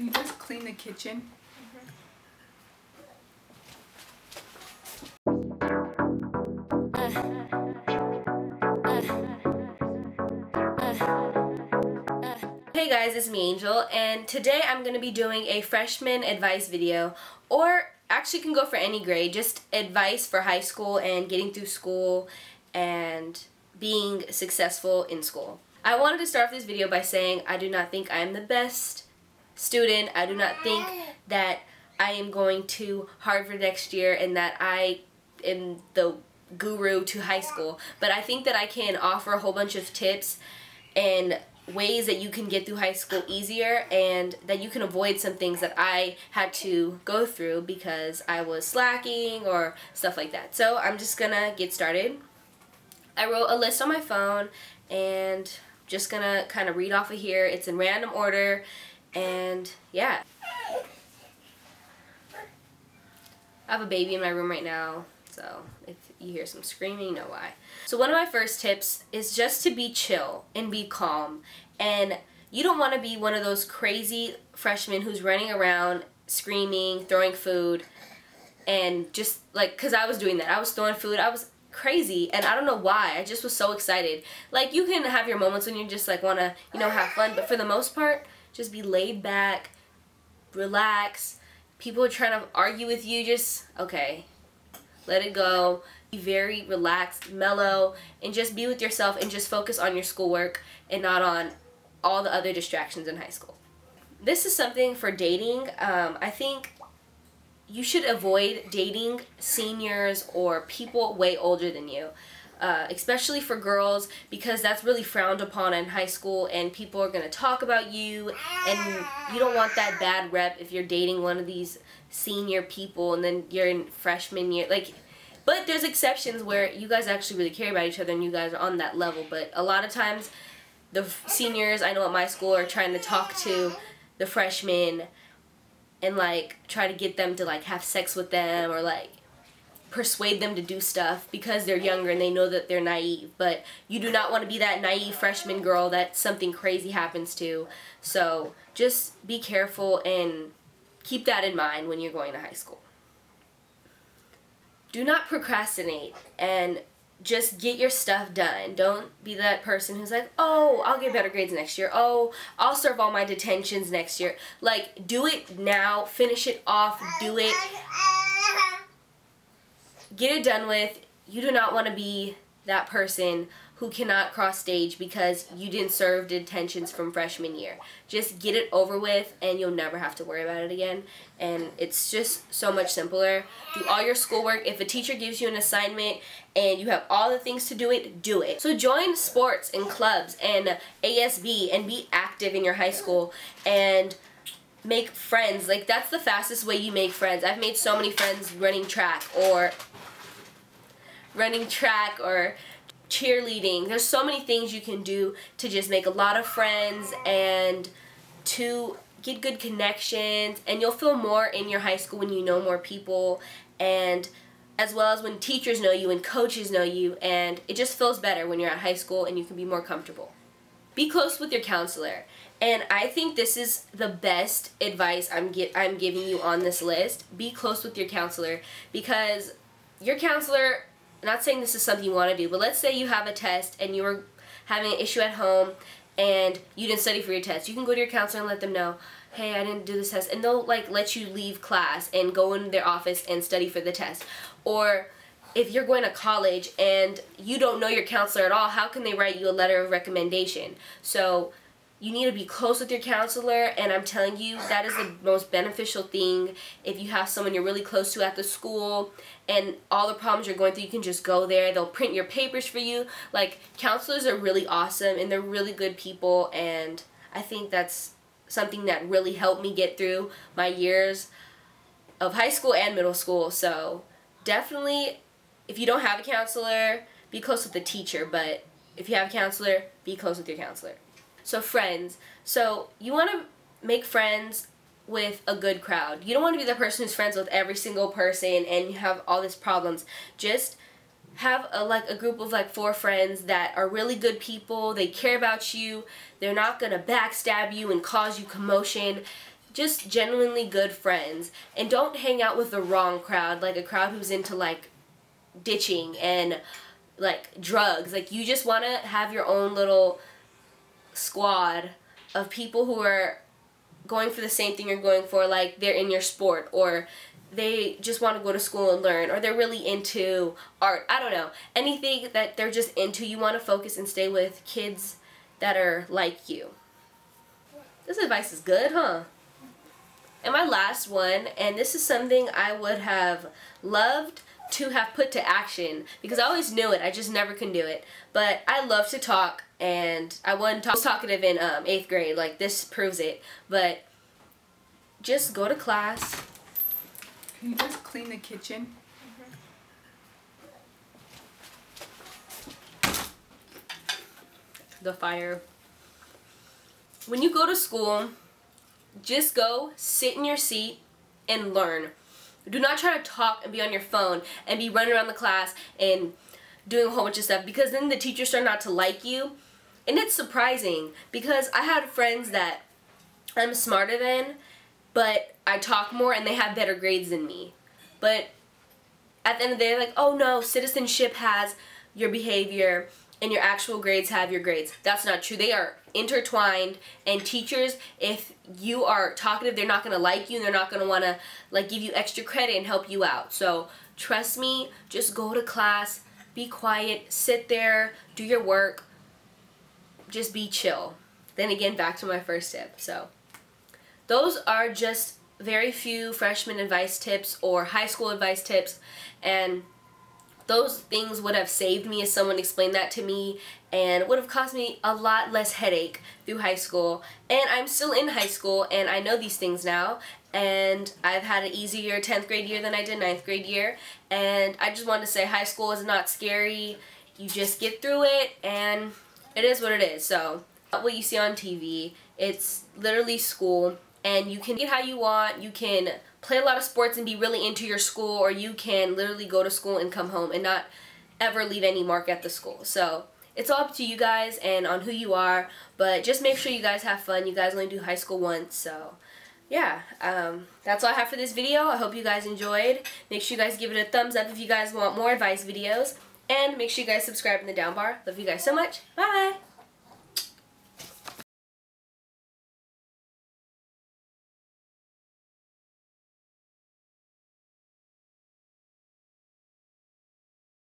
Can you just clean the kitchen? Hey guys, it's me Angel, and today I'm going to be doing a freshman advice video, or actually can go for any grade, just advice for high school and getting through school and being successful in school. I wanted to start off this video by saying I do not think I am the best student. I do not think that I am going to Harvard next year and that I am the guru to high school, but I think that I can offer a whole bunch of tips and ways that you can get through high school easier, and that you can avoid some things that I had to go through because I was slacking or stuff like that. So I'm just gonna get started. I wrote a list on my phone and just gonna kind of read off of here. It's in random order, and yeah. I have a baby in my room right now, so if you hear some screaming, you know why. So one of my first tips is just to be chill and be calm. And you don't want to be one of those crazy freshmen who's running around screaming, throwing food, and just like, because I was doing that. I was throwing food. I was crazy, and I don't know why. I just was so excited. Like, you can have your moments when you just like want to, you know, have fun, but for the most part, just be laid back, relax. People are trying to argue with you, just, okay, let it go. Be very relaxed, mellow, and just be with yourself and just focus on your schoolwork and not on all the other distractions in high school. This is something for dating. I think you should avoid dating seniors or people way older than you, especially for girls, because that's really frowned upon in high school, and people are going to talk about you, and you don't want that bad rep if you're dating one of these senior people and then you're in freshman year. Like, but there's exceptions where you guys actually really care about each other and you guys are on that level, but a lot of times the seniors I know at my school are trying to talk to the freshmen and like try to get them to like have sex with them or like persuade them to do stuff because they're younger and they know that they're naive. But you do not want to be that naive freshman girl that something crazy happens to. So just be careful and keep that in mind when you're going to high school. Do not procrastinate and just get your stuff done. Don't be that person who's like, oh, I'll get better grades next year. Oh, I'll serve all my detentions next year. Like, do it now. Finish it off. Do it. Get it done with. You do not want to be that person who cannot cross stage because you didn't serve detentions from freshman year. Just get it over with and you'll never have to worry about it again. And it's just so much simpler. Do all your schoolwork. If a teacher gives you an assignment and you have all the things to do it, do it. So join sports and clubs and ASB and be active in your high school and make friends. Like, that's the fastest way you make friends. I've made so many friends running track or cheerleading. There's so many things you can do to just make a lot of friends and to get good connections, and you'll feel more in your high school when you know more people, and as well as when teachers know you and coaches know you, and it just feels better when you're at high school and you can be more comfortable. Be close with your counselor, and I think this is the best advice I'm giving you on this list. Be close with your counselor, because your counselor, not saying this is something you want to do, but let's say you have a test and you were having an issue at home and you didn't study for your test. You can go to your counselor and let them know, hey, I didn't do this test, and they'll like let you leave class and go in their office and study for the test. Or if you're going to college and you don't know your counselor at all, how can they write you a letter of recommendation? So you need to be close with your counselor, and I'm telling you, that is the most beneficial thing. If you have someone you're really close to at the school and all the problems you're going through, you can just go there. They'll print your papers for you. Like, counselors are really awesome, and they're really good people, and I think that's something that really helped me get through my years of high school and middle school. So definitely, if you don't have a counselor, be close with the teacher, but if you have a counselor, be close with your counselor. So friends. So you want to make friends with a good crowd. You don't want to be the person who's friends with every single person and you have all these problems. Just have a group of like 4 friends that are really good people. They care about you. They're not going to backstab you and cause you commotion. just genuinely good friends, and don't hang out with the wrong crowd, like a crowd who's into like ditching and like drugs. Like, you just want to have your own little squad of people who are going for the same thing you're going for, like they're in your sport, or they just want to go to school and learn, or they're really into art. I don't know, anything that they're just into. You want to focus and stay with kids that are like you. This advice is good, huh? And my last one, and this is something I would have loved to have put to action, because I always knew it, I just never can do it. But I love to talk, and I was talkative in 8th grade, like this proves it. But just go to class. Can you just clean the kitchen? The fire. When you go to school, just go sit in your seat and learn. Do not try to talk and be on your phone and be running around the class and doing a whole bunch of stuff, because then the teachers start not to like you. And it's surprising, because I had friends that I'm smarter than, but I talk more and they have better grades than me. But at the end of the day, like, oh no, citizenship has your behavior and your actual grades have your grades. That's not true. They are intertwined, and teachers, if you are talkative, they're not going to like you, and they're not going to want to like give you extra credit and help you out. So trust me, just go to class, be quiet, sit there, do your work, just be chill. Then again, back to my first tip. So those are just very few freshman advice tips or high school advice tips, and those things would have saved me if someone explained that to me, and would have caused me a lot less headache through high school. And I'm still in high school, and I know these things now, and I've had an easier 10th grade year than I did 9th grade year. And I just wanted to say, high school is not scary. You just get through it, and it is what it is. So not what you see on TV. It's literally school, and you can get how you want. You can play a lot of sports and be really into your school, or you can literally go to school and come home and not ever leave any mark at the school. So it's all up to you guys and on who you are, but just make sure you guys have fun. You guys only do high school once. So yeah, that's all I have for this video. I hope you guys enjoyed. Make sure you guys give it a thumbs up if you guys want more advice videos, and make sure you guys subscribe in the down bar. Love you guys so much. Bye!